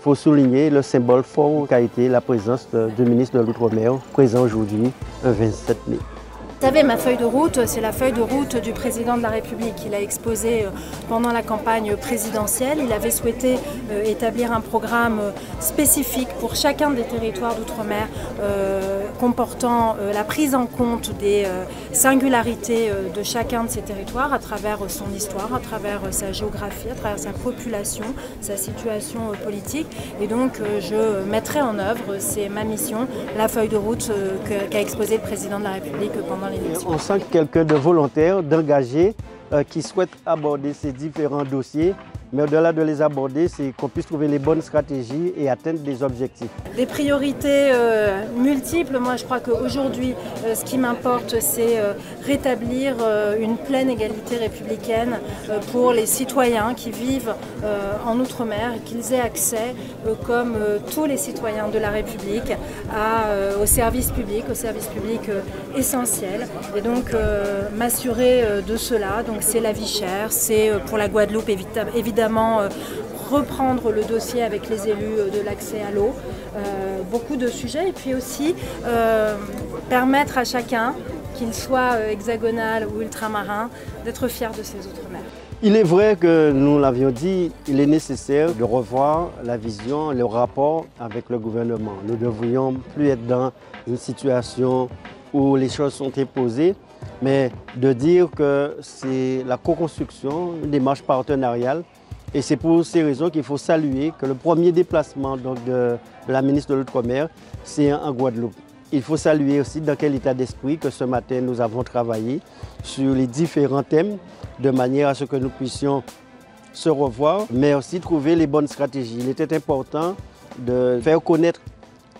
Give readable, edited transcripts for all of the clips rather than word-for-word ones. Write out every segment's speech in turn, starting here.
faut souligner le symbole fort qu'a été la présence du ministre de l'Outre-mer, présent aujourd'hui, le 27 mai. Vous savez, ma feuille de route, c'est la feuille de route du président de la République. Il a exposé pendant la campagne présidentielle. Il avait souhaité établir un programme spécifique pour chacun des territoires d'outre-mer, comportant la prise en compte des singularités de chacun de ces territoires à travers son histoire, à travers sa géographie, à travers sa population, sa situation politique. Et donc, je mettrai en œuvre, c'est ma mission, la feuille de route qu'a exposée le président de la République pendant l'élection. On sent quelqu'un de volontaire, d'engagé, qui souhaite aborder ces différents dossiers. Mais au-delà de les aborder, c'est qu'on puisse trouver les bonnes stratégies et atteindre des objectifs. Des priorités multiples. Moi, je crois qu'aujourd'hui, ce qui m'importe, c'est rétablir une pleine égalité républicaine pour les citoyens qui vivent en Outre-mer et qu'ils aient accès, comme tous les citoyens de la République, aux services publics essentiels. Et donc, m'assurer de cela. Donc, c'est la vie chère, c'est pour la Guadeloupe, évidemment, reprendre le dossier avec les élus de l'accès à l'eau, beaucoup de sujets, et puis aussi permettre à chacun, qu'il soit hexagonal ou ultramarin, d'être fier de ses outre-mer. Il est vrai que, nous l'avions dit, il est nécessaire de revoir la vision, le rapport avec le gouvernement. Nous ne devrions plus être dans une situation où les choses sont imposées, mais de dire que c'est la co-construction, une démarche partenariale. Et c'est pour ces raisons qu'il faut saluer que le premier déplacement donc, de la ministre de l'Outre-mer, c'est en Guadeloupe. Il faut saluer aussi dans quel état d'esprit que ce matin nous avons travaillé sur les différents thèmes de manière à ce que nous puissions se revoir, mais aussi trouver les bonnes stratégies. Il était important de faire connaître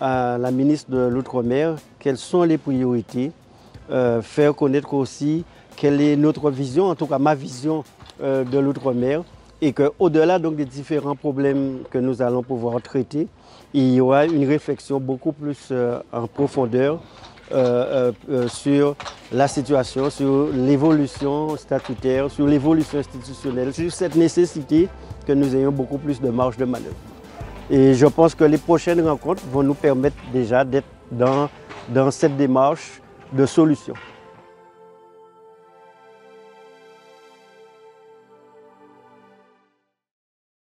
à la ministre de l'Outre-mer quelles sont les priorités, faire connaître aussi quelle est notre vision, en tout cas ma vision de l'Outre-mer, et qu'au-delà donc des différents problèmes que nous allons pouvoir traiter, il y aura une réflexion beaucoup plus en profondeur sur la situation, sur l'évolution statutaire, sur l'évolution institutionnelle, sur cette nécessité que nous ayons beaucoup plus de marge de manœuvre. Et je pense que les prochaines rencontres vont nous permettre déjà d'être dans cette démarche de solution.